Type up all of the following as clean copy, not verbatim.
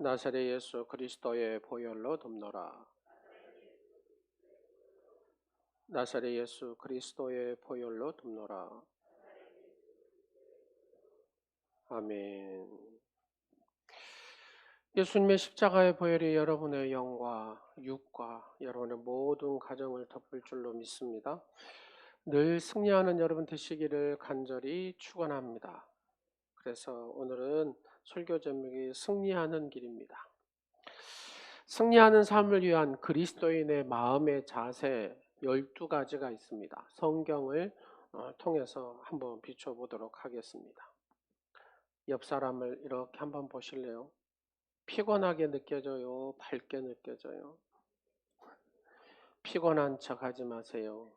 나사렛 예수 그리스도의 보혈로 덮노라. 나사렛 예수 그리스도의 보혈로 덮노라. 아멘. 예수님의 십자가의 보혈이 여러분의 영과 육과 여러분의 모든 가정을 덮을 줄로 믿습니다. 늘 승리하는 여러분 되시기를 간절히 축원합니다. 그래서 오늘은 설교 제목이 승리하는 길입니다. 승리하는 삶을 위한 그리스도인의 마음의 자세 12가지가 있습니다. 성경을 통해서 한번 비춰보도록 하겠습니다. 옆 사람을 이렇게 한번 보실래요? 피곤하게 느껴져요? 밝게 느껴져요? 피곤한 척 하지 마세요.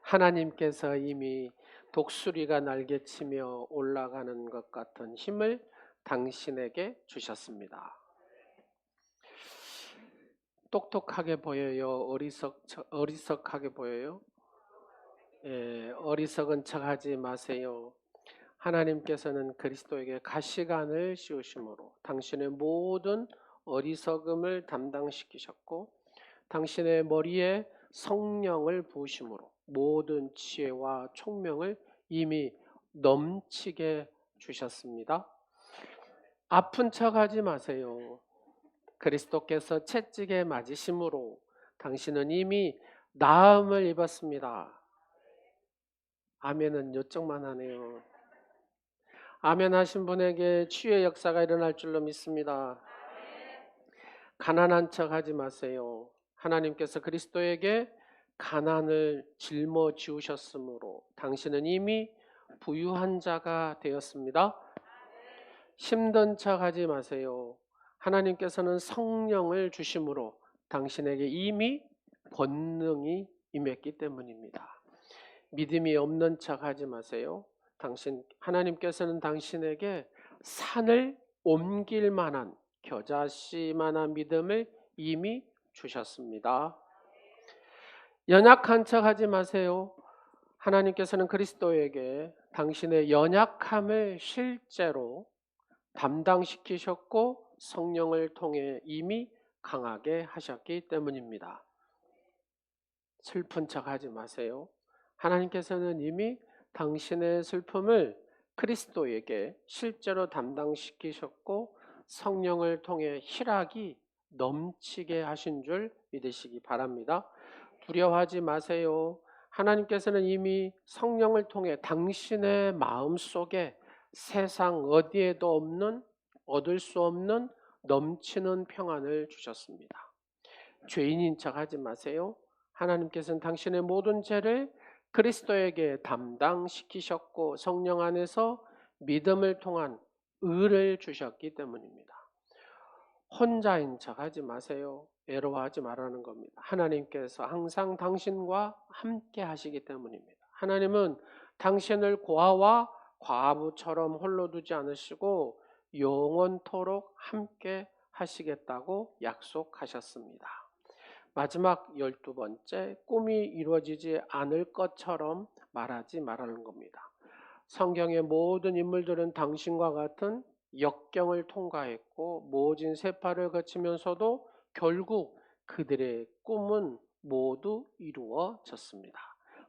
하나님께서 이미 독수리가 날개치며 올라가는 것 같은 힘을 당신에게 주셨습니다. 똑똑하게 보여요? 어리석하게 보여요? 어리석은 척 하지 마세요. 하나님께서는 그리스도에게 가시관을 씌우심으로 당신의 모든 어리석음을 담당시키셨고 당신의 머리에 성령을 부으심으로 모든 지혜와 총명을 이미 넘치게 주셨습니다. 아픈 척 하지 마세요. 그리스도께서 채찍에 맞으심으로 당신은 이미 나음을 입었습니다. 아멘은 요쪽만 하네요. 아멘 하신 분에게 치유의 역사가 일어날 줄로 믿습니다. 가난한 척 하지 마세요. 하나님께서 그리스도에게 가난을 짊어지우셨으므로 당신은 이미 부유한 자가 되었습니다. 힘든 척 하지 마세요. 하나님께서는 성령을 주심으로 당신에게 이미 권능이 임했기 때문입니다. 믿음이 없는 척 하지 마세요. 하나님께서는 당신에게 산을 옮길 만한 겨자씨만한 믿음을 이미 주셨습니다. 연약한 척 하지 마세요. 하나님께서는 그리스도에게 당신의 연약함을 실제로 담당시키셨고 성령을 통해 이미 강하게 하셨기 때문입니다. 슬픈 척 하지 마세요. 하나님께서는 이미 당신의 슬픔을 그리스도에게 실제로 담당시키셨고 성령을 통해 희락이 넘치게 하신 줄 믿으시기 바랍니다. 두려워하지 마세요. 하나님께서는 이미 성령을 통해 당신의 마음속에 세상 어디에도 없는, 얻을 수 없는 넘치는 평안을 주셨습니다. 죄인인 척 하지 마세요. 하나님께서는 당신의 모든 죄를 그리스도에게 담당시키셨고 성령 안에서 믿음을 통한 의를 주셨기 때문입니다. 혼자인 척 하지 마세요. 외로워하지 말라는 겁니다. 하나님께서 항상 당신과 함께 하시기 때문입니다. 하나님은 당신을 고아와 과부처럼 홀로 두지 않으시고 영원토록 함께 하시겠다고 약속하셨습니다. 마지막 12번째, 꿈이 이루어지지 않을 것처럼 말하지 말라는 겁니다. 성경의 모든 인물들은 당신과 같은 역경을 통과했고 모진 세파를 거치면서도 결국 그들의 꿈은 모두 이루어졌습니다.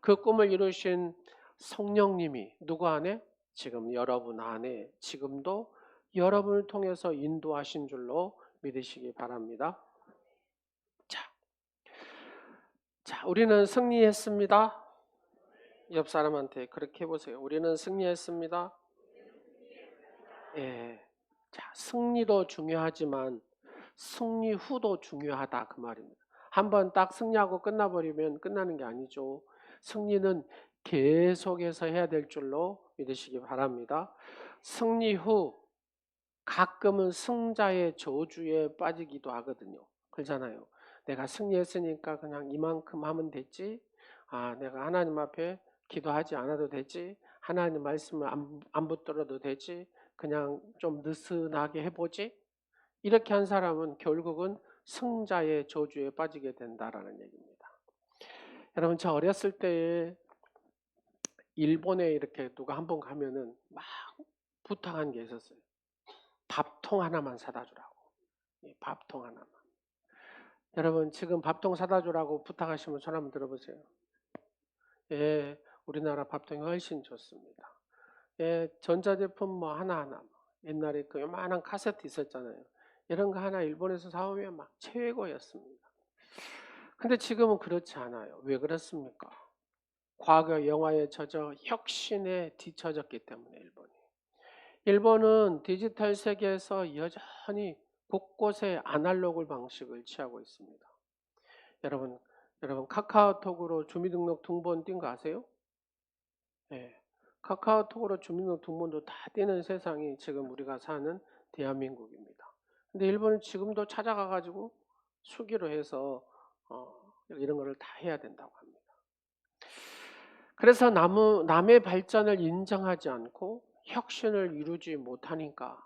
그 꿈을 이루신 성령님이 누구 안에? 지금 여러분 안에 지금도 여러분을 통해서 인도하신 줄로 믿으시기 바랍니다. 자, 우리는 승리했습니다. 옆 사람한테 그렇게 해보세요. 우리는 승리했습니다. 예. 자, 승리도 중요하지만 승리 후도 중요하다 그 말입니다. 한번 딱 승리하고 끝나버리면 끝나는 게 아니죠. 승리는 계속해서 해야 될 줄로 믿으시기 바랍니다. 승리 후 가끔은 승자의 저주에 빠지기도 하거든요. 그렇잖아요. 내가 승리했으니까 그냥 이만큼 하면 됐지. 내가 하나님 앞에 기도하지 않아도 되지. 하나님 말씀을 안 붙들어도 되지. 그냥 좀 느슨하게 해보지. 이렇게 한 사람은 결국은 승자의 저주에 빠지게 된다라는 얘기입니다. 여러분, 저 어렸을 때에 일본에 이렇게 누가 한번 가면은 막 부탁한 게 있었어요. 밥통 하나만 사다 주라고. 밥통 하나만. 여러분 지금 밥통 사다 주라고 부탁하시면 손 한번 들어보세요. 예, 우리나라 밥통이 훨씬 좋습니다. 예, 전자제품 뭐 하나하나. 옛날에 그 요만한 카세트 있었잖아요. 이런 거 하나 일본에서 사오면 막 최고였습니다. 근데 지금은 그렇지 않아요. 왜 그렇습니까? 과거 영화에 젖어 혁신에 뒤처졌기 때문에 일본은 디지털 세계에서 여전히 곳곳에 아날로그 방식을 취하고 있습니다. 여러분, 여러분 카카오톡으로 주민등록 등본 띈 거 아세요? 네. 카카오톡으로 주민등록 등본도 다 띄는 세상이 지금 우리가 사는 대한민국입니다. 근데 일본은 지금도 찾아가 가지고 수기로 해서 이런 거를 다 해야 된다고 합니다. 그래서 남의 발전을 인정하지 않고 혁신을 이루지 못하니까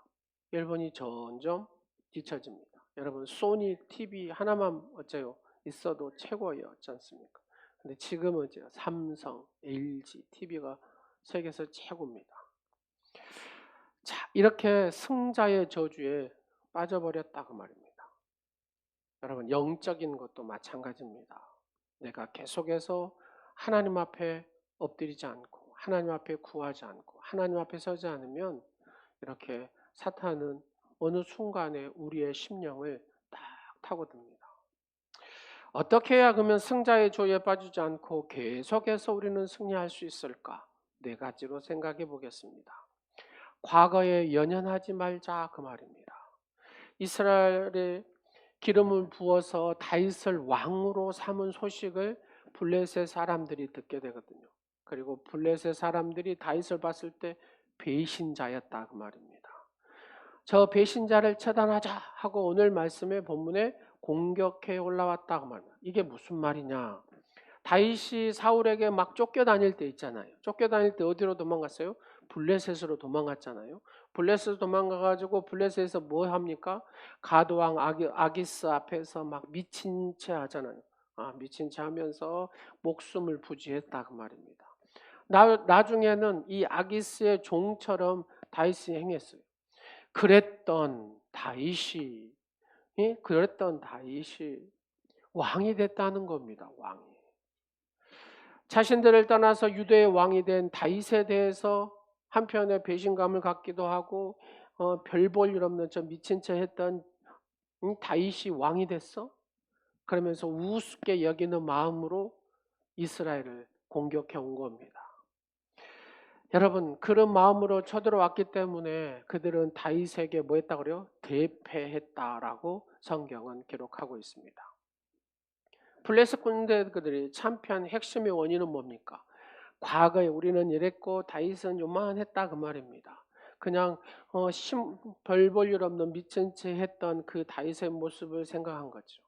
일본이 점점 뒤처집니다. 여러분 소니 TV 하나만 어째요? 있어도 최고예요. 어찌 않습니까? 근데 지금은 어째요? 삼성, LG TV가 세계에서 최고입니다. 자, 이렇게 승자의 저주에 빠져버렸다 그 말입니다. 여러분 영적인 것도 마찬가지입니다. 내가 계속해서 하나님 앞에 엎드리지 않고 하나님 앞에 구하지 않고 하나님 앞에 서지 않으면 이렇게 사탄은 어느 순간에 우리의 심령을 딱 타고듭니다. 어떻게 해야 그러면 승자의 조에 빠지지 않고 계속해서 우리는 승리할 수 있을까? 네 가지로 생각해 보겠습니다. 과거에 연연하지 말자 그 말입니다. 이스라엘의 기름을 부어서 다윗을 왕으로 삼은 소식을 블레셋 사람들이 듣게 되거든요. 그리고 블레셋 사람들이 다윗을 봤을 때 배신자였다 그 말입니다. 저 배신자를 처단하자 하고 오늘 말씀의 본문에 공격해 올라왔다 그 말입니다. 이게 무슨 말이냐? 다윗이 사울에게 막 쫓겨다닐 때 있잖아요. 쫓겨다닐 때 어디로 도망갔어요? 블레셋으로 도망갔잖아요. 블레셋 도망가가지고 블레셋에서 뭐 합니까? 가드왕 아기스 앞에서 막 미친 채 하잖아요. 미친 채 하면서 목숨을 부지했다 그 말입니다. 나중에는 이 아기스의 종처럼 다윗이 행했어요. 그랬던 다윗이 왕이 됐다는 겁니다. 왕이. 자신들을 떠나서 유대의 왕이 된 다윗에 대해서 한편에 배신감을 갖기도 하고 별 볼 일 없는 저 미친 채 했던 다윗이 왕이 됐어? 그러면서 우습게 여기는 마음으로 이스라엘을 공격해 온 겁니다. 여러분 그런 마음으로 쳐들어왔기 때문에 그들은 다윗에게 뭐 했다고 그래요? 대패했다라고 성경은 기록하고 있습니다. 블레셋 군대들이 참패한 핵심의 원인은 뭡니까? 과거에 우리는 이랬고 다윗은 요만했다 그 말입니다. 그냥 별 볼 일 없는 미친 채 했던 그 다윗의 모습을 생각한 거죠.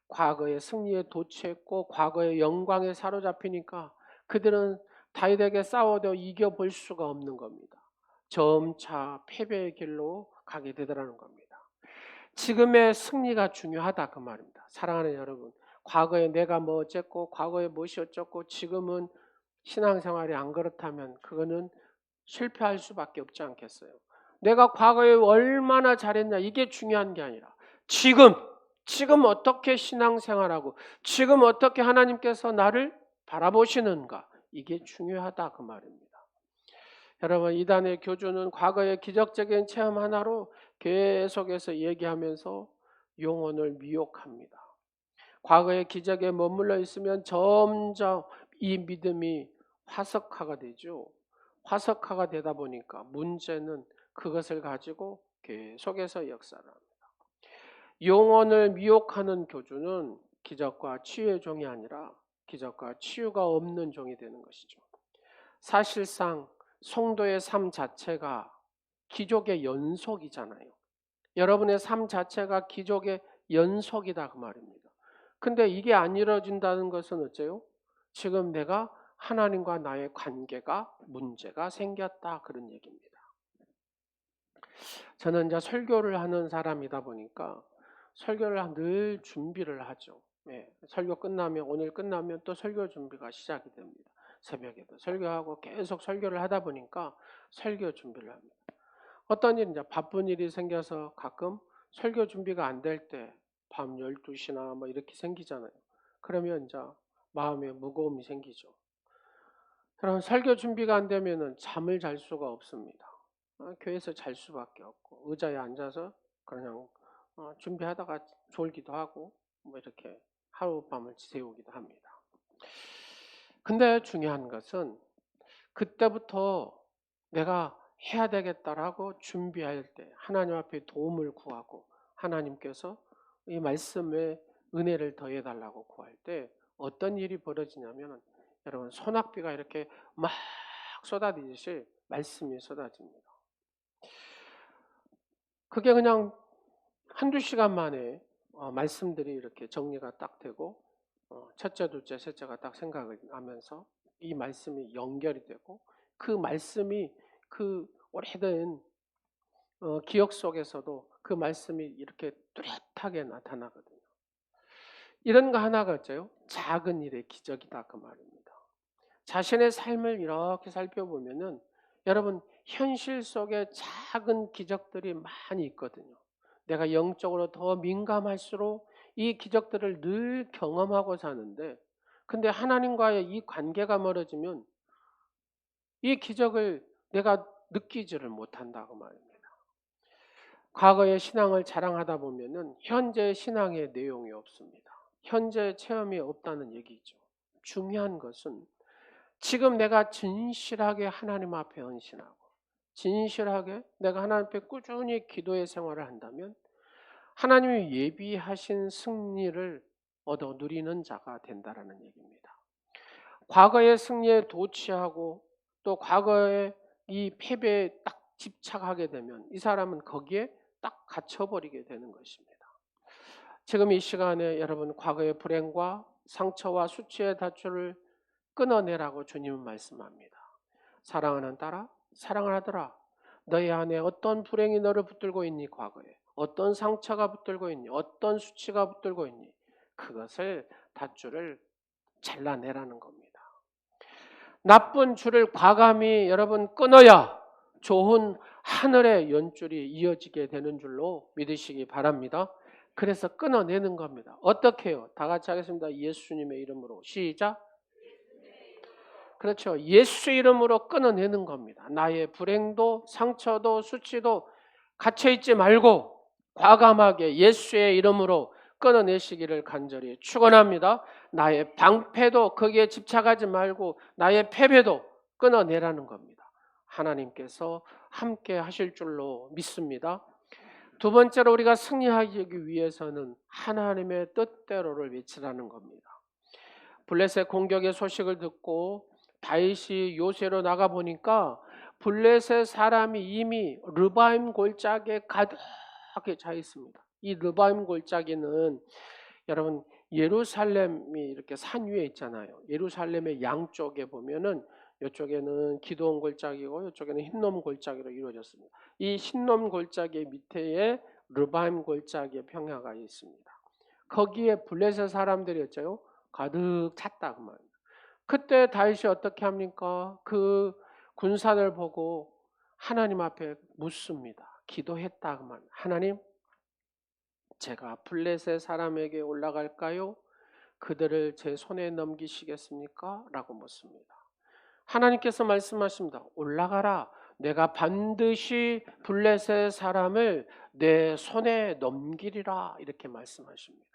과거의 승리에 도취했고 과거의 영광에 사로잡히니까 그들은 다윗에게 싸워도 이겨볼 수가 없는 겁니다. 점차 패배의 길로 가게 되더라는 겁니다. 지금의 승리가 중요하다 그 말입니다. 사랑하는 여러분, 과거에 내가 뭐 어쨌고 과거에 무엇이 어쩌고 지금은 신앙생활이 안 그렇다면 그거는 실패할 수밖에 없지 않겠어요. 내가 과거에 얼마나 잘했냐 이게 중요한 게 아니라 지금 어떻게 신앙생활하고 지금 어떻게 하나님께서 나를 바라보시는가 이게 중요하다 그 말입니다. 여러분 이단의 교주는 과거의 기적적인 체험 하나로 계속해서 얘기하면서 영혼을 미혹합니다. 과거의 기적에 머물러 있으면 점점 이 믿음이 화석화가 되죠. 화석화가 되다 보니까 문제는 그것을 가지고 계속해서 역사를 합니다. 영혼을 미혹하는 교주는 기적과 치유의 종이 아니라 기적과 치유가 없는 종이 되는 것이죠. 사실상 성도의 삶 자체가 기적의 연속이잖아요. 여러분의 삶 자체가 기적의 연속이다 그 말입니다. 근데 이게 안 이루어진다는 것은 어째요? 지금 내가 하나님과 나의 관계가 문제가 생겼다 그런 얘기입니다. 저는 이제 설교를 하는 사람이다 보니까 설교를 늘 준비를 하죠. 설교 끝나면 오늘 끝나면 또 설교 준비가 시작이 됩니다. 새벽에도 설교하고 계속 설교를 하다 보니까 설교 준비를 합니다. 어떤 일, 이제 바쁜 일이 생겨서 가끔 설교 준비가 안 될 때 밤 12시나 뭐 이렇게 생기잖아요. 그러면 이제 마음에 무거움이 생기죠. 그럼 설교 준비가 안 되면은 잠을 잘 수가 없습니다. 교회에서 잘 수밖에 없고 의자에 앉아서 그냥 준비하다가 졸기도 하고 뭐 이렇게 하룻밤을 지새우기도 합니다. 근데 중요한 것은 그때부터 내가 해야 되겠다라고 준비할 때 하나님 앞에 도움을 구하고 하나님께서 이 말씀에 은혜를 더해 달라고 구할 때 어떤 일이 벌어지냐면 여러분 소낙비가 이렇게 막 쏟아지듯이 말씀이 쏟아집니다. 그게 그냥 한두 시간 만에 말씀들이 이렇게 정리가 딱 되고 첫째, 둘째, 셋째가 딱 생각을 하면서 이 말씀이 연결이 되고 그 말씀이 그 오래된 기억 속에서도 그 말씀이 이렇게 뚜렷하게 나타나거든요. 이런 거 하나가 있죠. 작은 일의 기적이다 그 말입니다. 자신의 삶을 이렇게 살펴보면은 여러분 현실 속에 작은 기적들이 많이 있거든요. 내가 영적으로 더 민감할수록 이 기적들을 늘 경험하고 사는데 근데 하나님과의 이 관계가 멀어지면 이 기적을 내가 느끼지를 못한다고 말입니다. 과거의 신앙을 자랑하다 보면은 현재 신앙의 내용이 없습니다. 현재 체험이 없다는 얘기죠. 중요한 것은 지금 내가 진실하게 하나님 앞에 헌신하고 진실하게 내가 하나님 앞에 꾸준히 기도의 생활을 한다면 하나님이 예비하신 승리를 얻어 누리는 자가 된다라는 얘기입니다. 과거의 승리에 도취하고 또 과거의 이 패배에 딱 집착하게 되면 이 사람은 거기에 딱 갇혀버리게 되는 것입니다. 지금 이 시간에 여러분 과거의 불행과 상처와 수치의 다투를 끊어내라고 주님은 말씀합니다. 사랑하는 딸아, 사랑을 하더라. 너희 안에 어떤 불행이 너를 붙들고 있니? 과거에 어떤 상처가 붙들고 있니? 어떤 수치가 붙들고 있니? 그것을 다투를 잘라내라는 겁니다. 나쁜 줄을 과감히 여러분 끊어야 좋은 하늘의 연줄이 이어지게 되는 줄로 믿으시기 바랍니다. 그래서 끊어내는 겁니다. 어떻게 해요? 다 같이 하겠습니다. 예수님의 이름으로 시작. 그렇죠. 예수 이름으로 끊어내는 겁니다. 나의 불행도 상처도 수치도 갇혀있지 말고 과감하게 예수의 이름으로 끊어내시기를 간절히 축원합니다. 나의 방패도 거기에 집착하지 말고 나의 패배도 끊어내라는 겁니다. 하나님께서 함께 하실 줄로 믿습니다. 두 번째로 우리가 승리하기 위해서는 하나님의 뜻대로를 외치라는 겁니다. 블레셋 공격의 소식을 듣고 다윗이 요새로 나가 보니까 블레셋 사람이 이미 르바임 골짜기에 가득히 차 있습니다. 이 르바임 골짜기는 여러분 예루살렘이 이렇게 산 위에 있잖아요. 예루살렘의 양쪽에 보면은 이쪽에는 기드온 골짜기고 이쪽에는 흰놈 골짜기로 이루어졌습니다. 이 흰놈 골짜기 밑에 르바임 골짜기의 평야가 있습니다. 거기에 블레셋 사람들이었죠. 가득 찼다 그 말입니다. 그때 다윗이 어떻게 합니까? 그 군사들 보고 하나님 앞에 묻습니다. 기도했다 그 말. 하나님, 제가 블레셋 사람에게 올라갈까요? 그들을 제 손에 넘기시겠습니까? 라고 묻습니다. 하나님께서 말씀하십니다. 올라가라. 내가 반드시 블레셋 사람을 내 손에 넘기리라. 이렇게 말씀하십니다.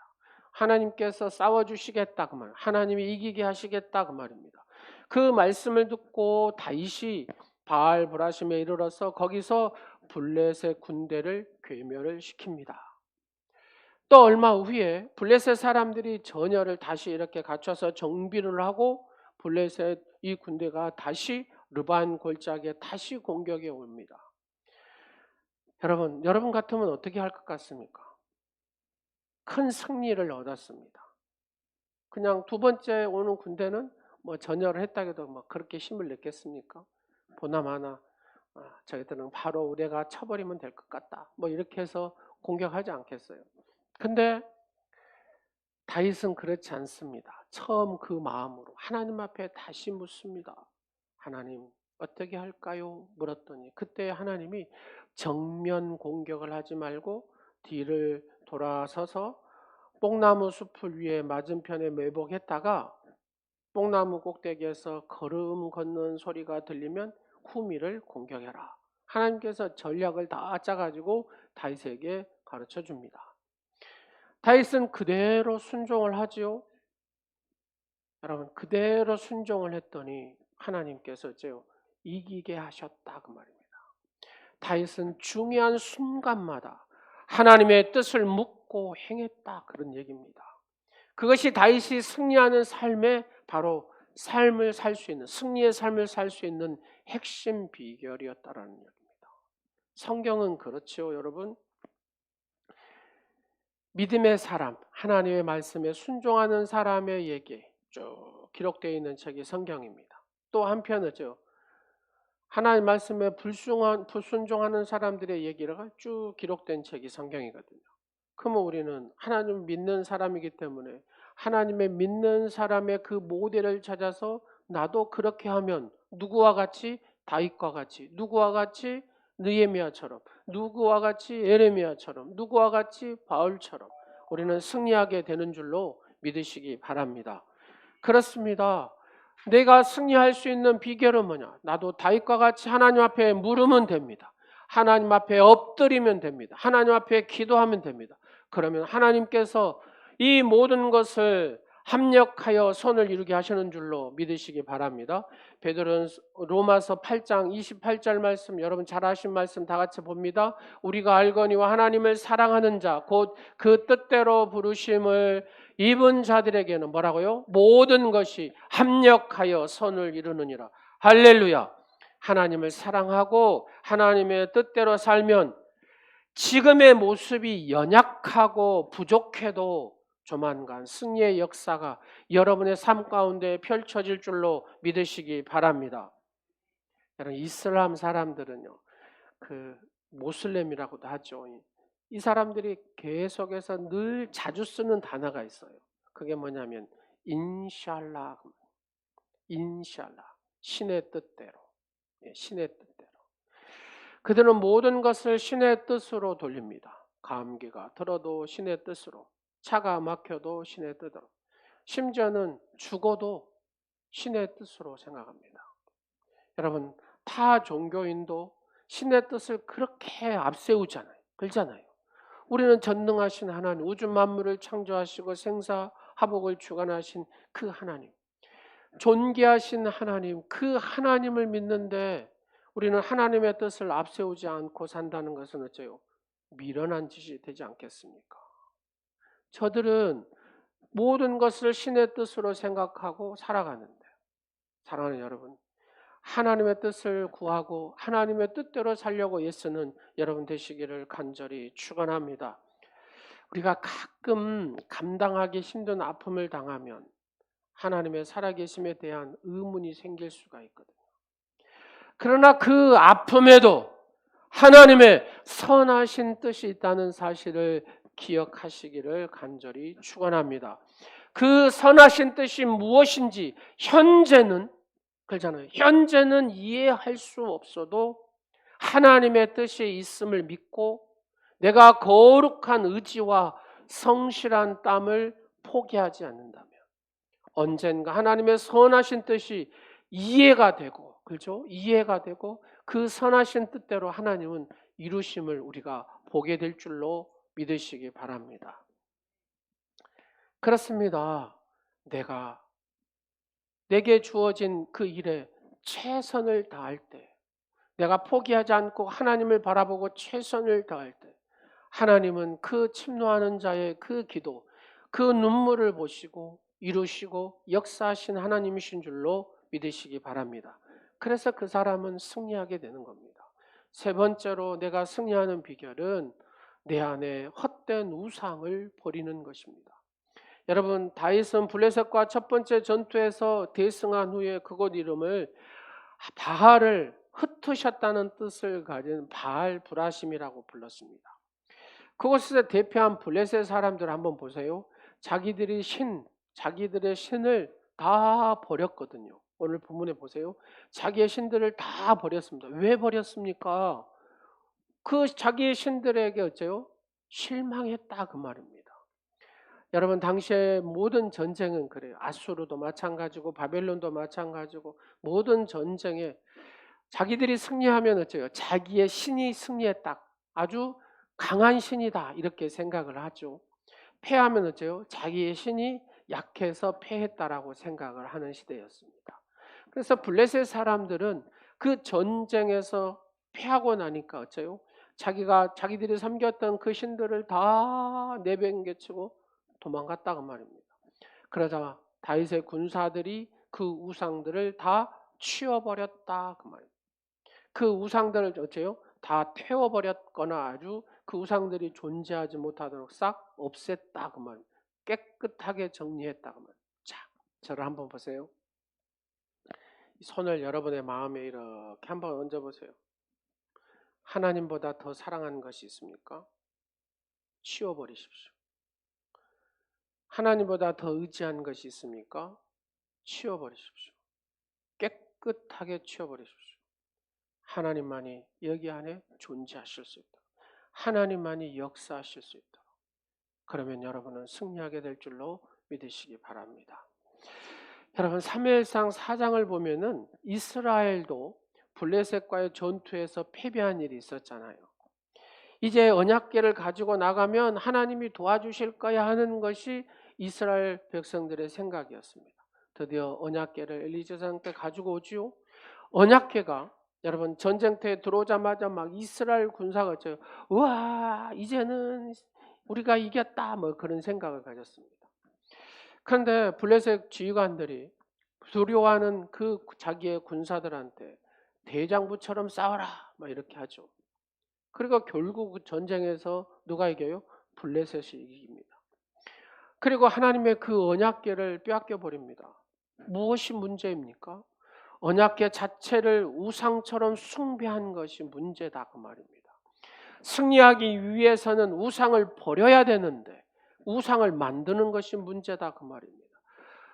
하나님께서 싸워주시겠다 그 말. 하나님이 이기게 하시겠다 그 말입니다. 그 말씀을 듣고 다윗이 바알 브라심에 이르러서 거기서 블레셋 군대를 괴멸을 시킵니다. 또 얼마 후에 블레셋 사람들이 전열을 다시 이렇게 갖춰서 정비를 하고 블레셋 이 군대가 다시 르반 골짜기에 다시 공격에 옵니다. 여러분 같으면 어떻게 할 것 같습니까? 큰 승리를 얻었습니다. 그냥 두 번째 오는 군대는 뭐 전열을 했다 해도 뭐 그렇게 힘을 냈겠습니까? 보나마나 저희들은 바로 우리가 쳐버리면 될 것 같다. 뭐 이렇게 해서 공격하지 않겠어요. 근데 다윗은 그렇지 않습니다. 처음 그 마음으로 하나님 앞에 다시 묻습니다. 하나님 어떻게 할까요? 물었더니 그때 하나님이 정면 공격을 하지 말고 뒤를 돌아서서 뽕나무 숲을 위에 맞은편에 매복했다가 뽕나무 꼭대기에서 걸음 걷는 소리가 들리면 후미를 공격해라. 하나님께서 전략을 다 짜가지고 다윗에게 가르쳐 줍니다. 다윗은 그대로 순종을 하지요. 여러분, 그대로 순종을 했더니 하나님께서 이기게 하셨다 그 말입니다. 다윗은 중요한 순간마다 하나님의 뜻을 묻고 행했다 그런 얘기입니다. 그것이 다윗이 승리하는 삶의 바로 삶을 살 수 있는, 승리의 삶을 살 수 있는 핵심 비결이었다라는 얘기입니다. 성경은 그렇지요, 여러분. 믿음의 사람, 하나님의 말씀에 순종하는 사람의 얘기 쭉 기록되어 있는 책이 성경입니다. 또 한편으로 하나님 말씀에 불순종하는 사람들의 얘기가 쭉 기록된 책이 성경이거든요. 그러면 우리는 하나님 믿는 사람이기 때문에 하나님의 믿는 사람의 그 모델을 찾아서 나도 그렇게 하면 누구와 같이 다윗과 같이, 누구와 같이 느헤미야처럼, 누구와 같이 예레미야처럼, 누구와 같이 바울처럼 우리는 승리하게 되는 줄로 믿으시기 바랍니다. 그렇습니다. 내가 승리할 수 있는 비결은 뭐냐? 나도 다윗과 같이 하나님 앞에 물으면 됩니다. 하나님 앞에 엎드리면 됩니다. 하나님 앞에 기도하면 됩니다. 그러면 하나님께서 이 모든 것을 합력하여 선을 이루게 하시는 줄로 믿으시기 바랍니다. 베드로는 로마서 8장 28절 말씀, 여러분 잘 아신 말씀 다 같이 봅니다. 우리가 알거니와 하나님을 사랑하는 자 곧 그 뜻대로 부르심을 입은 자들에게는 뭐라고요? 모든 것이 합력하여 선을 이루느니라. 할렐루야. 하나님을 사랑하고 하나님의 뜻대로 살면 지금의 모습이 연약하고 부족해도 조만간 승리의 역사가 여러분의 삶 가운데 펼쳐질 줄로 믿으시기 바랍니다. 여러분, 이슬람 사람들은요, 그 모슬렘이라고도 하죠. 이 사람들이 계속해서 늘 자주 쓰는 단어가 있어요. 그게 뭐냐면 인샬라, 인샬라, 신의 뜻대로, 신의 뜻대로. 그들은 모든 것을 신의 뜻으로 돌립니다. 감기가 들어도 신의 뜻으로, 차가 막혀도 신의 뜻으로, 심지어는 죽어도 신의 뜻으로 생각합니다. 여러분, 타 종교인도 신의 뜻을 그렇게 앞세우잖아요. 그러잖아요. 우리는 전능하신 하나님, 우주 만물을 창조하시고 생사화복을 주관하신 그 하나님, 존귀하신 하나님, 그 하나님을 믿는데 우리는 하나님의 뜻을 앞세우지 않고 산다는 것은 어째요? 미련한 짓이 되지 않겠습니까? 저들은 모든 것을 신의 뜻으로 생각하고 살아가는데, 사랑하는 여러분, 하나님의 뜻을 구하고 하나님의 뜻대로 살려고 애쓰는 여러분 되시기를 간절히 축원합니다. 우리가 가끔 감당하기 힘든 아픔을 당하면 하나님의 살아계심에 대한 의문이 생길 수가 있거든요. 그러나 그 아픔에도 하나님의 선하신 뜻이 있다는 사실을 기억하시기를 간절히 축원합니다. 그 선하신 뜻이 무엇인지 현재는 그렇잖아요. 현재는 이해할 수 없어도 하나님의 뜻이 있음을 믿고 내가 거룩한 의지와 성실한 땀을 포기하지 않는다면 언젠가 하나님의 선하신 뜻이 이해가 되고, 그렇죠? 이해가 되고 그 선하신 뜻대로 하나님은 이루심을 우리가 보게 될 줄로 믿으시기 바랍니다. 그렇습니다. 내게 주어진 그 일에 최선을 다할 때, 내가 포기하지 않고 하나님을 바라보고 최선을 다할 때 하나님은 그 침노하는 자의 그 기도, 그 눈물을 보시고 이루시고 역사하신 하나님이신 줄로 믿으시기 바랍니다. 그래서 그 사람은 승리하게 되는 겁니다. 세 번째로 내가 승리하는 비결은 내 안에 헛된 우상을 버리는 것입니다. 여러분, 다윗은 블레셋과 첫 번째 전투에서 대승한 후에 그곳 이름을 바알을 흩으셨다는 뜻을 가진 바알 브라심이라고 불렀습니다. 그곳에서 대표한 블레셋 사람들 한번 보세요. 자기들의 신을 다 버렸거든요. 오늘 본문에 보세요. 자기의 신들을 다 버렸습니다. 왜 버렸습니까? 그 자기의 신들에게 어째요? 실망했다 그 말입니다. 여러분 당시에 모든 전쟁은 그래요. 아수르도 마찬가지고 바벨론도 마찬가지고 모든 전쟁에 자기들이 승리하면 어째요? 자기의 신이 승리했다. 아주 강한 신이다 이렇게 생각을 하죠. 패하면 어째요? 자기의 신이 약해서 패했다라고 생각을 하는 시대였습니다. 그래서 블레셋 사람들은 그 전쟁에서 패하고 나니까 어째요? 자기들이 섬겼던 그 신들을 다 내팽개치고 도망갔다 그 말입니다. 그러자 다윗의 군사들이 그 우상들을 다 치워버렸다 그 말입니다. 그 우상들을 어째요? 다 태워버렸거나 아주 그 우상들이 존재하지 못하도록 싹 없앴다 그 말입니다. 깨끗하게 정리했다 그 말입니다. 자, 저를 한번 보세요. 손을 여러분의 마음에 이렇게 한번 얹어보세요. 하나님보다 더 사랑하는 것이 있습니까? 치워버리십시오. 하나님보다 더 의지한 것이 있습니까? 치워버리십시오. 깨끗하게 치워버리십시오. 하나님만이 여기 안에 존재하실 수 있다. 하나님만이 역사하실 수 있다. 그러면 여러분은 승리하게 될 줄로 믿으시기 바랍니다. 여러분 사무엘상 4장을 보면은 이스라엘도 블레셋과의 전투에서 패배한 일이 있었잖아요. 이제 언약궤를 가지고 나가면 하나님이 도와주실 거야 하는 것이 이스라엘 백성들의 생각이었습니다. 드디어 언약궤를 엘리사장 때 가지고 오지요. 언약궤가 여러분 전쟁터에 들어오자마자 막 이스라엘 군사가 우와 이제는 우리가 이겼다 뭐 그런 생각을 가졌습니다. 그런데 블레셋 지휘관들이 두려워하는 그 자기의 군사들한테 대장부처럼 싸워라 막 이렇게 하죠. 그리고 결국 전쟁에서 누가 이겨요? 블레셋이 이깁니다. 그리고 하나님의 그 언약궤를 빼앗겨 버립니다. 무엇이 문제입니까? 언약궤 자체를 우상처럼 숭배한 것이 문제다 그 말입니다. 승리하기 위해서는 우상을 버려야 되는데 우상을 만드는 것이 문제다 그 말입니다.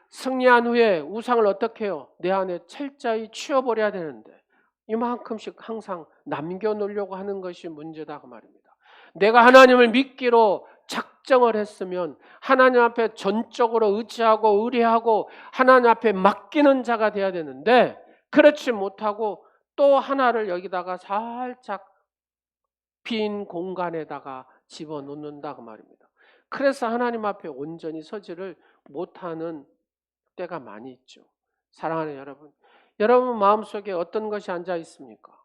승리한 후에 우상을 어떻게 해요? 내 안에 철저히 치워버려야 되는데 이만큼씩 항상 남겨놓으려고 하는 것이 문제다 그 말입니다. 내가 하나님을 믿기로 작정을 했으면 하나님 앞에 전적으로 의지하고 의뢰하고 하나님 앞에 맡기는 자가 돼야 되는데 그렇지 못하고 또 하나를 여기다가 살짝 빈 공간에다가 집어넣는다 그 말입니다. 그래서 하나님 앞에 온전히 서지를 못하는 때가 많이 있죠. 사랑하는 여러분, 여러분 마음속에 어떤 것이 앉아 있습니까?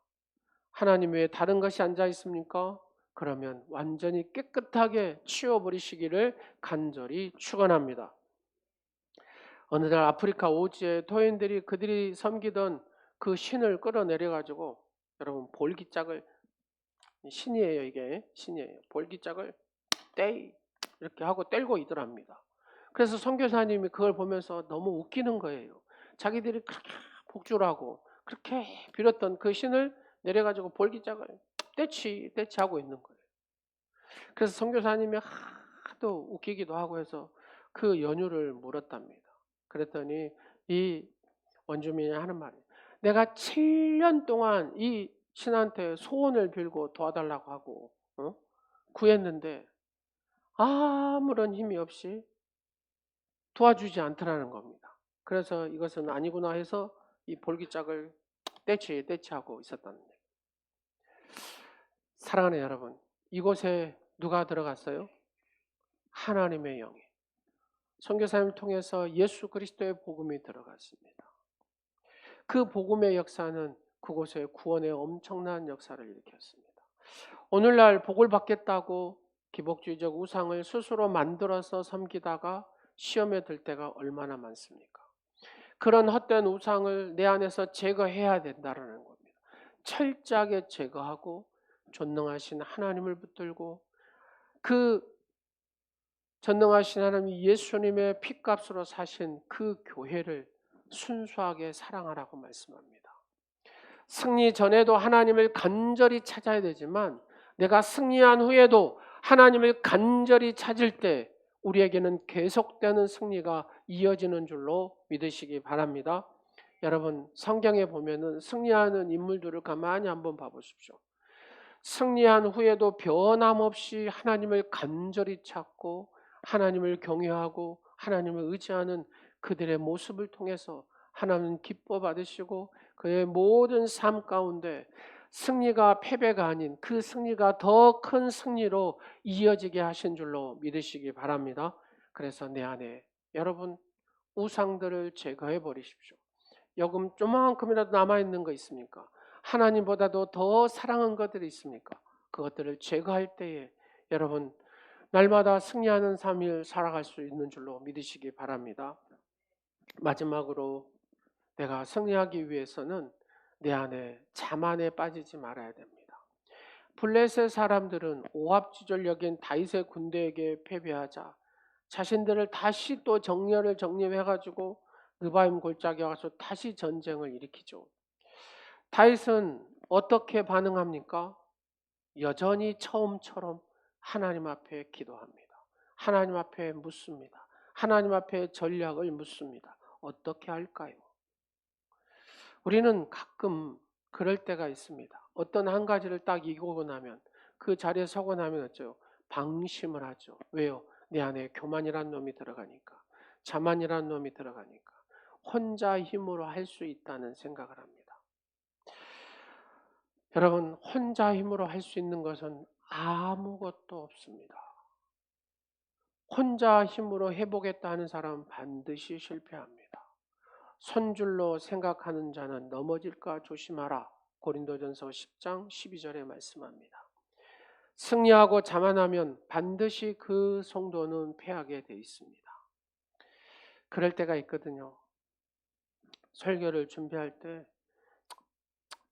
하나님 외에 다른 것이 앉아 있습니까? 그러면 완전히 깨끗하게 치워버리시기를 간절히 축원합니다. 어느 날 아프리카 오지의 토인들이 그들이 섬기던 그 신을 끌어내려 가지고 여러분 볼기짝을 신이에요 이게 신이에요. 볼기짝을 이렇게 하고 떼고 있더랍니다. 그래서 선교사님이 그걸 보면서 너무 웃기는 거예요. 자기들이 그렇게 복주라고 그렇게 빌었던 그 신을 내려가지고 볼기짝을 떼치 하고 있는 거예요. 그래서 선교사님이 하도 웃기기도 하고 해서 그 연유를 물었답니다. 그랬더니 이 원주민이 하는 말이에요. 내가 7년 동안 이 신한테 소원을 빌고 도와달라고 하고 구했는데 아무런 힘이 없이 도와주지 않더라는 겁니다. 그래서 이것은 아니구나 해서 이 볼기짝을 떼치하고 있었다는 얘기예요. 사랑하는 여러분, 이곳에 누가 들어갔어요? 하나님의 영이. 선교사님을 통해서 예수 그리스도의 복음이 들어갔습니다. 그 복음의 역사는 그곳에 구원의 엄청난 역사를 일으켰습니다. 오늘날 복을 받겠다고 기복주의적 우상을 스스로 만들어서 섬기다가 시험에 들 때가 얼마나 많습니까? 그런 헛된 우상을 내 안에서 제거해야 된다는 겁니다. 철저하게 제거하고 전능하신 하나님을 붙들고 그 전능하신 하나님 예수님의 피값으로 사신 그 교회를 순수하게 사랑하라고 말씀합니다. 승리 전에도 하나님을 간절히 찾아야 되지만 내가 승리한 후에도 하나님을 간절히 찾을 때 우리에게는 계속되는 승리가 이어지는 줄로 믿으시기 바랍니다. 여러분 성경에 보면은 승리하는 인물들을 가만히 한번 봐보십시오. 승리한 후에도 변함없이 하나님을 간절히 찾고 하나님을 경외하고 하나님을 의지하는 그들의 모습을 통해서 하나님은 기뻐 받으시고 그의 모든 삶 가운데 승리가 패배가 아닌 그 승리가 더 큰 승리로 이어지게 하신 줄로 믿으시기 바랍니다. 그래서 내 안에 여러분 우상들을 제거해 버리십시오. 요금 조만큼이라도 남아있는 거 있습니까? 하나님보다도 더 사랑한 것들이 있습니까? 그것들을 제거할 때에 여러분 날마다 승리하는 삶을 살아갈 수 있는 줄로 믿으시기 바랍니다. 마지막으로 내가 승리하기 위해서는 내 안에 자만에 빠지지 말아야 됩니다. 블레셋 사람들은 오합지졸적인 다윗의 군대에게 패배하자 자신들을 다시 또 정리해가지고 느바임 골짜기에 가서 다시 전쟁을 일으키죠. 다윗은 어떻게 반응합니까? 여전히 처음처럼 하나님 앞에 기도합니다. 하나님 앞에 묻습니다. 하나님 앞에 전략을 묻습니다. 어떻게 할까요? 우리는 가끔 그럴 때가 있습니다. 어떤 한 가지를 딱 이기고 나면 그 자리에 서고 나면 어쩌요? 방심을 하죠. 왜요? 내 안에 교만이란 놈이 들어가니까, 자만이란 놈이 들어가니까 혼자 힘으로 할 수 있다는 생각을 합니다. 여러분, 혼자 힘으로 할 수 있는 것은 아무것도 없습니다. 혼자 힘으로 해보겠다 하는 사람은 반드시 실패합니다. 손줄로 생각하는 자는 넘어질까 조심하라. 고린도전서 10장 12절에 말씀합니다. 승리하고 자만하면 반드시 그 성도는 패하게 돼 있습니다. 그럴 때가 있거든요. 설교를 준비할 때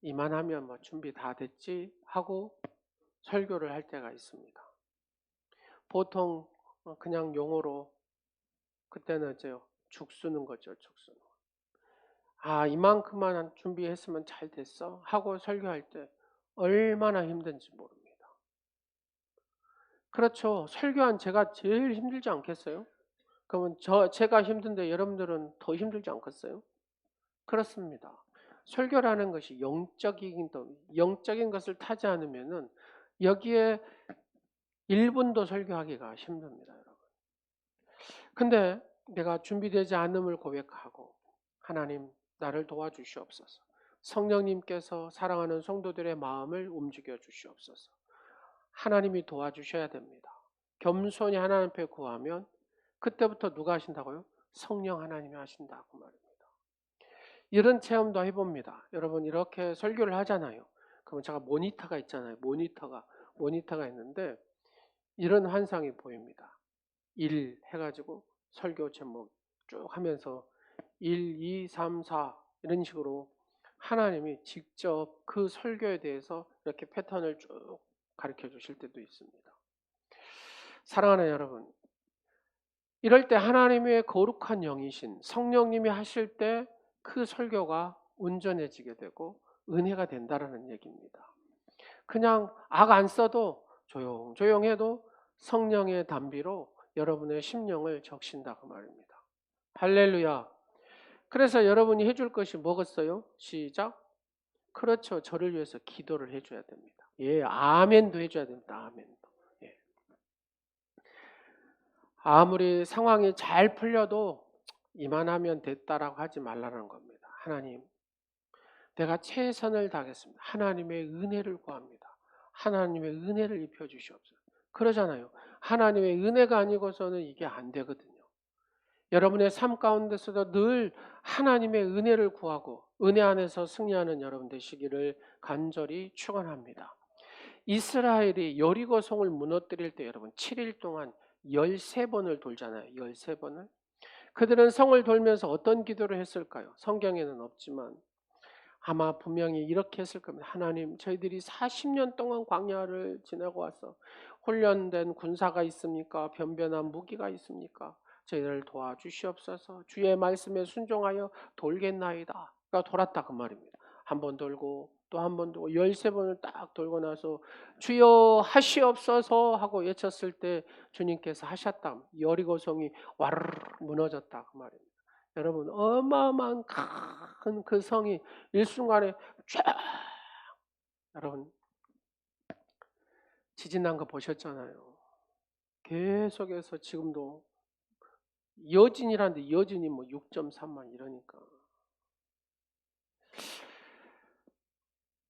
이만하면 뭐 준비 다 됐지 하고 설교를 할 때가 있습니다. 보통 그냥 용어로 그때는 죽 쓰는 거죠. 죽 쓰는 거. 이만큼만 준비했으면 잘 됐어 하고 설교할 때 얼마나 힘든지 모릅니다. 그렇죠. 설교한 제가 제일 힘들지 않겠어요? 그러면 제가 힘든데 여러분들은 더 힘들지 않겠어요? 그렇습니다. 설교라는 것이 영적인 것을 타지 않으면은 여기에 1분도 설교하기가 힘듭니다, 여러분. 근데 내가 준비되지 않음을 고백하고 하나님 나를 도와주시옵소서. 성령님께서 사랑하는 성도들의 마음을 움직여 주시옵소서. 하나님이 도와주셔야 됩니다. 겸손히 하나님 앞에 구하면 그때부터 누가 하신다고요? 성령 하나님이 하신다고 말입니다. 이런 체험도 해봅니다. 여러분 이렇게 설교를 하잖아요. 그러면 제가 모니터가 있잖아요. 모니터가 있는데 이런 환상이 보입니다. 1 해가지고 설교 제목 쭉 하면서 1, 2, 3, 4 이런 식으로 하나님이 직접 그 설교에 대해서 이렇게 패턴을 쭉 가르쳐 주실 때도 있습니다. 사랑하는 여러분, 이럴 때 하나님의 거룩한 영이신 성령님이 하실 때 그 설교가 온전해지게 되고 은혜가 된다라는 얘기입니다. 그냥 악 안 써도 조용해도 성령의 단비로 여러분의 심령을 적신다고 말입니다. 할렐루야. 그래서 여러분이 해줄 것이 뭐겠어요? 시작. 그렇죠. 저를 위해서 기도를 해줘야 됩니다. 예, 아멘도 해줘야 됩니다. 아멘도. 예. 아무리 상황이 잘 풀려도 이만하면 됐다라고 하지 말라는 겁니다. 하나님, 내가 최선을 다하겠습니다. 하나님의 은혜를 구합니다. 하나님의 은혜를 입혀주시옵소서. 그러잖아요. 하나님의 은혜가 아니고서는 이게 안 되거든요. 여러분의 삶 가운데서도 늘 하나님의 은혜를 구하고 은혜 안에서 승리하는 여러분 되시기를 간절히 축원합니다. 이스라엘이 여리고 성을 무너뜨릴 때 여러분 7일 동안 13번을 돌잖아요. 13번을. 그들은 성을 돌면서 어떤 기도를 했을까요? 성경에는 없지만 아마 분명히 이렇게 했을 겁니다. 하나님, 저희들이 40년 동안 광야를 지나고 와서 훈련된 군사가 있습니까? 변변한 무기가 있습니까? 저희를 도와주시옵소서. 주의 말씀에 순종하여 돌겠나이다. 그러니까 돌았다 그 말입니다. 한 번 돌고 또 한 번 돌고 13번을 딱 돌고 나서 주여 하시옵소서 하고 외쳤을 때 주님께서 하셨다. 여리고성이 와르르 무너졌다 그 말입니다. 여러분 어마어마한 큰 그 성이 일순간에 쫙 여러분 지진 난 거 보셨잖아요. 계속해서 지금도 여진이라는데 여진이 뭐 6.3만 이러니까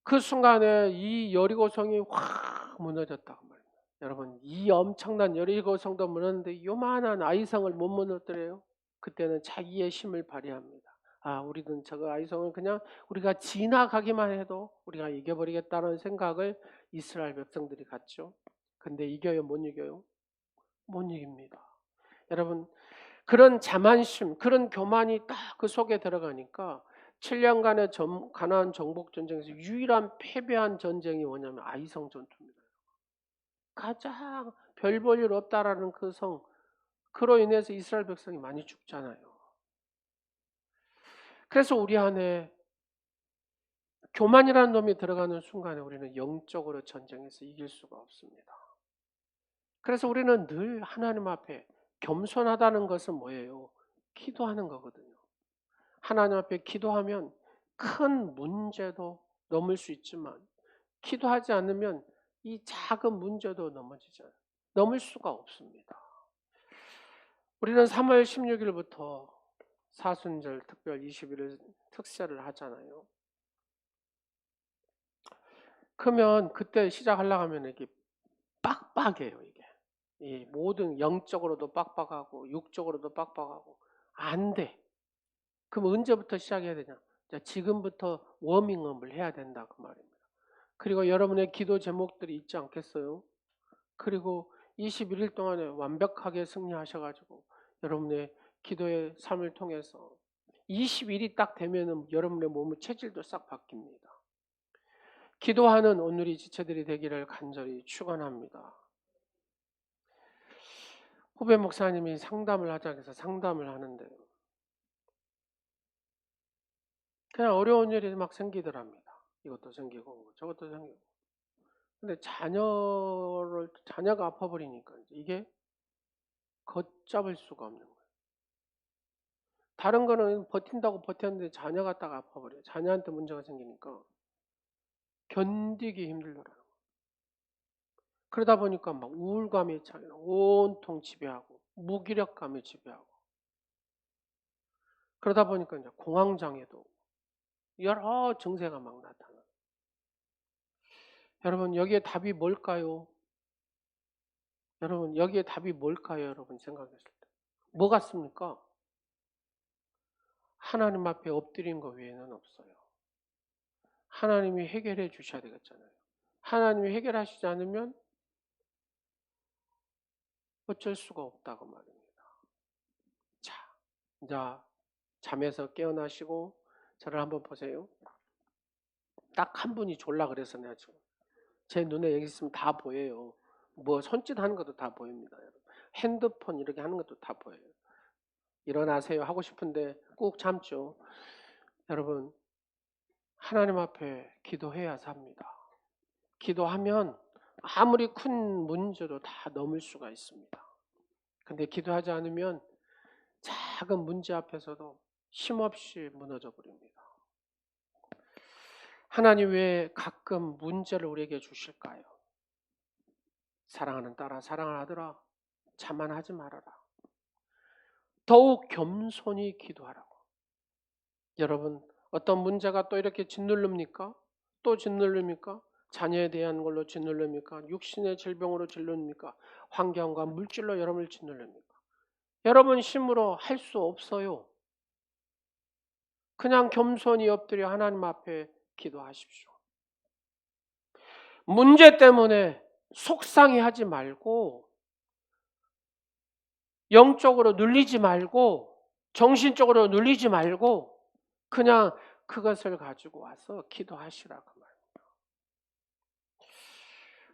그 순간에 이 여리고성이 확 무너졌다고 말입니다. 여러분, 이 엄청난 여리고성도 무너졌는데 요만한 아이성을 못 무너뜨려요. 그때는 자기의 힘을 발휘합니다. 아, 우리는 저거 아이성을 그냥 우리가 지나가기만 해도 우리가 이겨버리겠다는 생각을 이스라엘 백성들이 갖죠. 근데 이겨요, 못 이겨요? 못 이깁니다. 여러분, 그런 자만심, 그런 교만이 딱 그 속에 들어가니까 7년간의 가나안 정복 전쟁에서 유일한 패배한 전쟁이 뭐냐면 아이성 전투입니다. 가장 별 볼 일 없다라는 그 성, 그로 인해서 이스라엘 백성이 많이 죽잖아요. 그래서 우리 안에 교만이라는 놈이 들어가는 순간에 우리는 영적으로 전쟁에서 이길 수가 없습니다. 그래서 우리는 늘 하나님 앞에 겸손하다는 것은 뭐예요? 기도하는 거거든요. 하나님 앞에 기도하면 큰 문제도 넘을 수 있지만 기도하지 않으면 이 작은 문제도 넘을 수가 없습니다. 우리는 3월 16일부터 사순절 특별 20일을 특세를 하잖아요. 그러면 그때 시작하려고 하면 이게 빡빡해요. 이게 이 모든 영적으로도 빡빡하고 육적으로도 빡빡하고 안 돼. 그럼 언제부터 시작해야 되냐? 지금부터 워밍업을 해야 된다 그 말입니다. 그리고 여러분의 기도 제목들이 있지 않겠어요? 그리고 21일 동안에 완벽하게 승리하셔가지고 여러분의 기도의 삶을 통해서 20일이 딱 되면은 여러분의 몸의 체질도 싹 바뀝니다. 기도하는 오늘이 지체들이 되기를 간절히 축원합니다. 후배 목사님이 상담을 하자고 해서 상담을 하는데 그냥 어려운 일이 막 생기더랍니다. 이것도 생기고 저것도 생기고. 근데 자녀가 아파버리니까 이게 걷잡을 수가 없는 거예요. 다른 거는 버틴다고 버텼는데 자녀가 딱 아파버려요. 자녀한테 문제가 생기니까 견디기 힘들더라고요. 그러다 보니까 막 우울감이 차요. 온통 지배하고 무기력감이 지배하고 그러다 보니까 이제 공황장애도 여러 증세가 막 나타나요. 여러분 여기에 답이 뭘까요? 여러분 여기에 답이 뭘까요? 여러분 생각했을 때 뭐 같습니까? 하나님 앞에 엎드린 것 외에는 없어요. 하나님이 해결해 주셔야 되겠잖아요. 하나님이 해결하시지 않으면 어쩔 수가 없다고 말입니다. 자, 이제 잠에서 깨어나시고 저를 한번 보세요. 딱 한 분이 졸라 그래서 내가 지금 제 눈에 여기 있으면 다 보여요. 뭐 손짓 하는 것도 다 보입니다. 핸드폰 이렇게 하는 것도 다 보여요. 일어나세요 하고 싶은데 꾹 참죠. 여러분 하나님 앞에 기도해야 삽니다. 기도하면 아무리 큰 문제도 다 넘을 수가 있습니다. 근데 기도하지 않으면 작은 문제 앞에서도 힘없이 무너져 버립니다. 하나님 왜 가끔 문제를 우리에게 주실까요? 사랑하는 딸아, 사랑하는 아들아, 자만하지 말아라. 더욱 겸손히 기도하라고. 여러분, 어떤 문제가 또 이렇게 짓누릅니까? 또 짓누릅니까? 자녀에 대한 걸로 짓누릅니까? 육신의 질병으로 짓누릅니까? 환경과 물질로 여러분을 짓누릅니까? 여러분 힘으로 할 수 없어요. 그냥 겸손히 엎드려 하나님 앞에 기도하십시오. 문제 때문에 속상해하지 말고 영적으로 눌리지 말고 정신적으로 눌리지 말고 그냥 그것을 가지고 와서 기도하시라고 말입니다.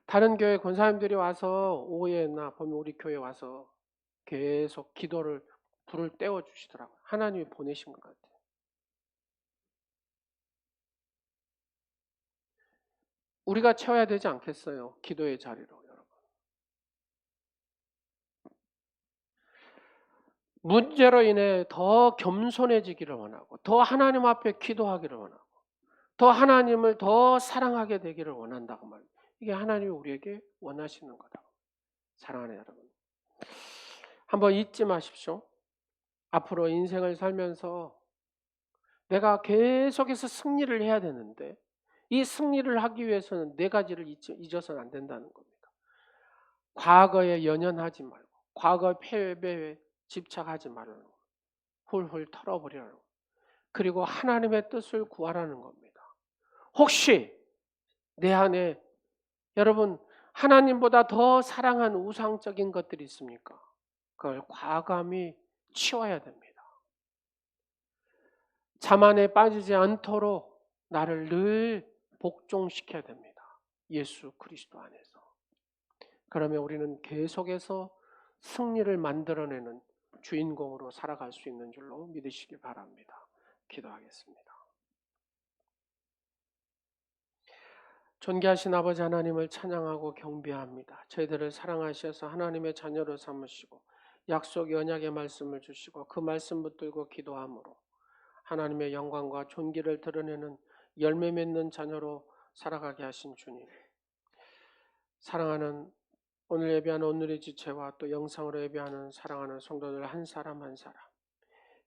다른 교회 권사님들이 와서 오후에나 보면 우리 교회 와서 계속 기도를 불을 떼워주시더라고요. 하나님이 보내신 것 같아요. 우리가 채워야 되지 않겠어요? 기도의 자리로 여러분. 문제로 인해 더 겸손해지기를 원하고 더 하나님 앞에 기도하기를 원하고 더 하나님을 더 사랑하게 되기를 원한다고 말이에요. 이게 하나님이 우리에게 원하시는 거다. 사랑하는 여러분, 한번 잊지 마십시오. 앞으로 인생을 살면서 내가 계속해서 승리를 해야 되는데 이 승리를 하기 위해서는 네 가지를 잊어서는 안 된다는 겁니다. 과거에 연연하지 말고 과거의 패배에 집착하지 말라는 거, 훌훌 털어버리라는 거, 그리고 하나님의 뜻을 구하라는 겁니다. 혹시 내 안에 여러분 하나님보다 더 사랑한 우상적인 것들이 있습니까? 그걸 과감히 치워야 됩니다. 자만에 빠지지 않도록 나를 늘 복종시켜야 됩니다. 예수 그리스도 안에서. 그러면 우리는 계속해서 승리를 만들어내는 주인공으로 살아갈 수 있는 줄로 믿으시기 바랍니다. 기도하겠습니다. 존귀하신 아버지 하나님을 찬양하고 경배합니다. 저희들을 사랑하셔서 하나님의 자녀로 삼으시고 약속 언약의 말씀을 주시고 그 말씀 붙들고 기도함으로 하나님의 영광과 존귀를 드러내는 열매 맺는 자녀로 살아가게 하신 주님, 사랑하는 오늘 예배하는 오늘의 지체와 또 영상으로 예배하는 사랑하는 성도들 한 사람 한 사람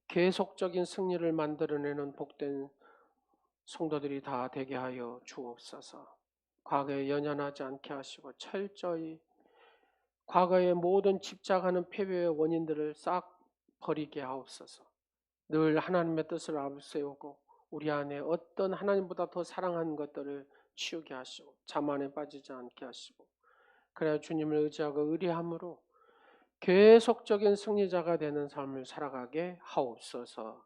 계속적인 승리를 만들어내는 복된 성도들이 다 되게 하여 주옵소서. 과거에 연연하지 않게 하시고 철저히 과거의 모든 집착하는 패배의 원인들을 싹 버리게 하옵소서. 늘 하나님의 뜻을 앞세우고 우리 안에 어떤 하나님보다 더 사랑하는 것들을 치우게 하시고 자만에 빠지지 않게 하시고 그래야 주님을 의지하고 의리함으로 계속적인 승리자가 되는 삶을 살아가게 하옵소서.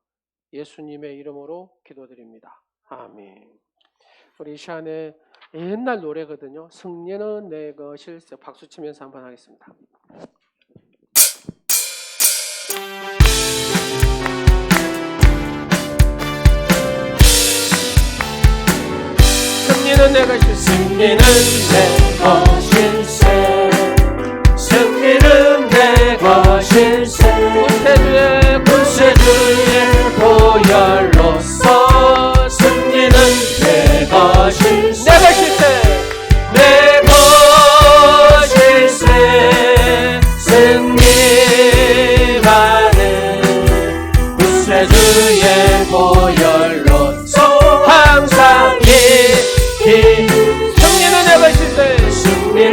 예수님의 이름으로 기도드립니다. 아멘. 우리 이 시간에 옛날 노래거든요. 승리는 내 것일세. 박수 치면서 한번 하겠습니다. 승리는 내 것일세. 승리는 내 것일세. 승리는 내 것일세. 구세주의 보혈로서 승리는 내 것일세. 내 것일세. 승리만은 구세주의 보혈로서 항상 승리는 내 것일세. 승리는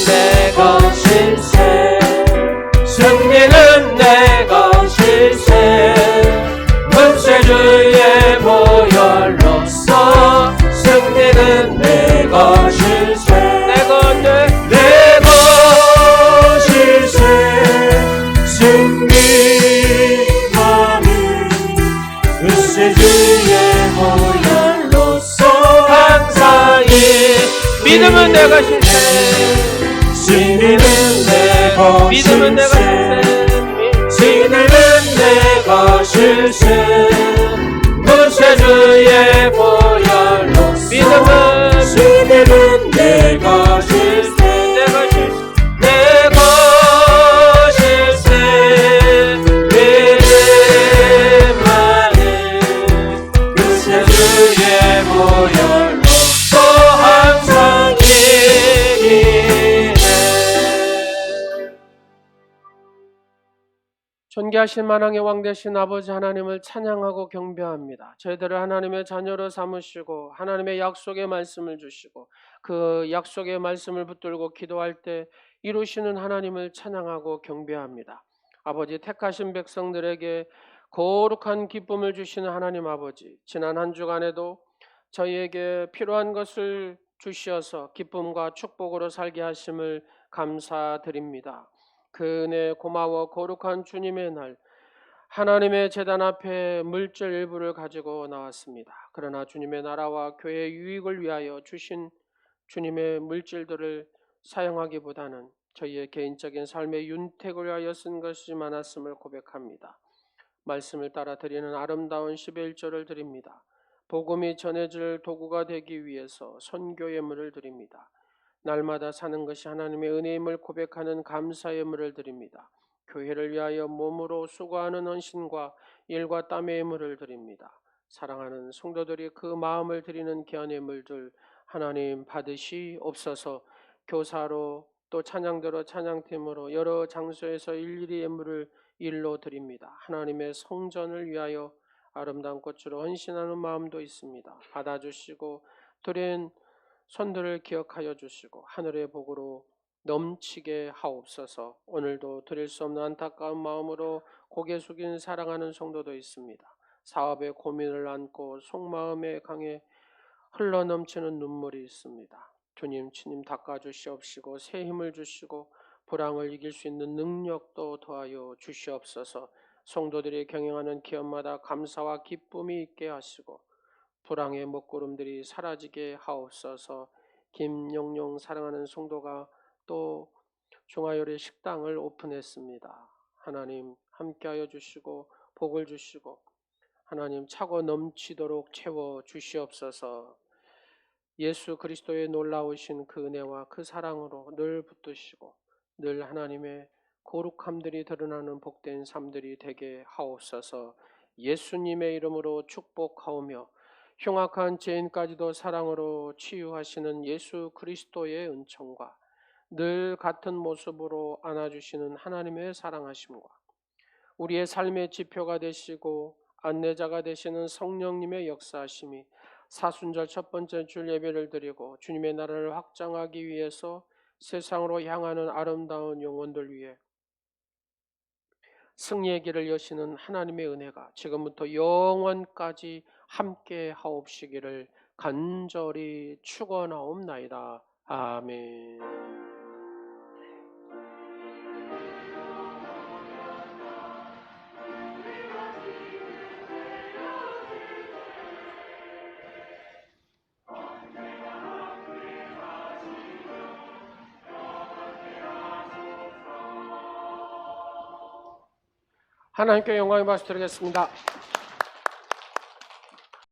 내 것일세. 승리는 내 것일세. 구세주의 보혈로서 승리는 내 것일세. 내 것일세. 승리만은 구세주의 보혈로서 항상 믿음은 내 것일세. 승리는 내 믿음은 내 것일세. 것일세. 승리는 내 것일세. 구세주의 보혈로서 믿음은 승리는 내 것일세. 내 것일세. 믿음만은 구세주의 보혈로서 항상 이기네. 존귀하신 만왕의 왕 되신 아버지 하나님을 찬양하고 경배합니다. 저희들을 하나님의 자녀로 삼으시고 하나님의 약속의 말씀을 주시고 그 약속의 말씀을 붙들고 기도할 때 이루시는 하나님을 찬양하고 경배합니다. 아버지, 택하신 백성들에게 거룩한 기쁨을 주시는 하나님 아버지, 지난 한 주간에도 저희에게 필요한 것을 주시어서 기쁨과 축복으로 살게 하심을 감사드립니다. 그 은혜 고마워. 거룩한 주님의 날 하나님의 제단 앞에 물질 일부를 가지고 나왔습니다. 그러나 주님의 나라와 교회의 유익을 위하여 주신 주님의 물질들을 사용하기보다는 저희의 개인적인 삶의 윤택을 위하여 쓴 것이 많았음을 고백합니다. 말씀을 따라 드리는 아름다운 11조를 드립니다. 복음이 전해질 도구가 되기 위해서 선교의 예물을 드립니다. 날마다 사는 것이 하나님의 은혜임을 고백하는 감사의 예물을 드립니다. 교회를 위하여 몸으로 수고하는 헌신과 일과 땀의 예물을 드립니다. 사랑하는 성도들이 그 마음을 드리는 귀한 예물들 하나님 받으시옵소서. 교사로 또 찬양대로 찬양팀으로 여러 장소에서 일일이 예물을 일로 드립니다. 하나님의 성전을 위하여 아름다운 꽃으로 헌신하는 마음도 있습니다. 받아주시고 드린 손들을 기억하여 주시고 하늘의 복으로 넘치게 하옵소서. 오늘도 드릴 수 없는 안타까운 마음으로 고개 숙인 사랑하는 성도도 있습니다. 사업에 고민을 안고 속마음에 강에 흘러넘치는 눈물이 있습니다. 주님 친히 닦아주시옵시고 새 힘을 주시고 불황을 이길 수 있는 능력도 더하여 주시옵소서. 성도들이 경영하는 기업마다 감사와 기쁨이 있게 하시고 불황의 먹구름들이 사라지게 하옵소서. 김용용 사랑하는 성도가 또 중화요리 식당을 오픈했습니다. 하나님 함께하여 주시고 복을 주시고 하나님 차고 넘치도록 채워 주시옵소서. 예수 그리스도의 놀라우신 그 은혜와 그 사랑으로 늘 붙드시고 늘 하나님의 거룩함들이 드러나는 복된 삶들이 되게 하옵소서. 예수님의 이름으로 축복하오며 흉악한 죄인까지도 사랑으로 치유하시는 예수 그리스도의 은총과 늘 같은 모습으로 안아주시는 하나님의 사랑하심과 우리의 삶의 지표가 되시고 안내자가 되시는 성령님의 역사하심이 사순절 첫 번째 줄 예배를 드리고 주님의 나라를 확장하기 위해서 세상으로 향하는 아름다운 영혼들 위해 승리의 길을 여시는 하나님의 은혜가 지금부터 영원까지 함께 하옵시기를 간절히 축원하옵나이다. 아멘. 하나님께 영광의 박수 드리겠습니다.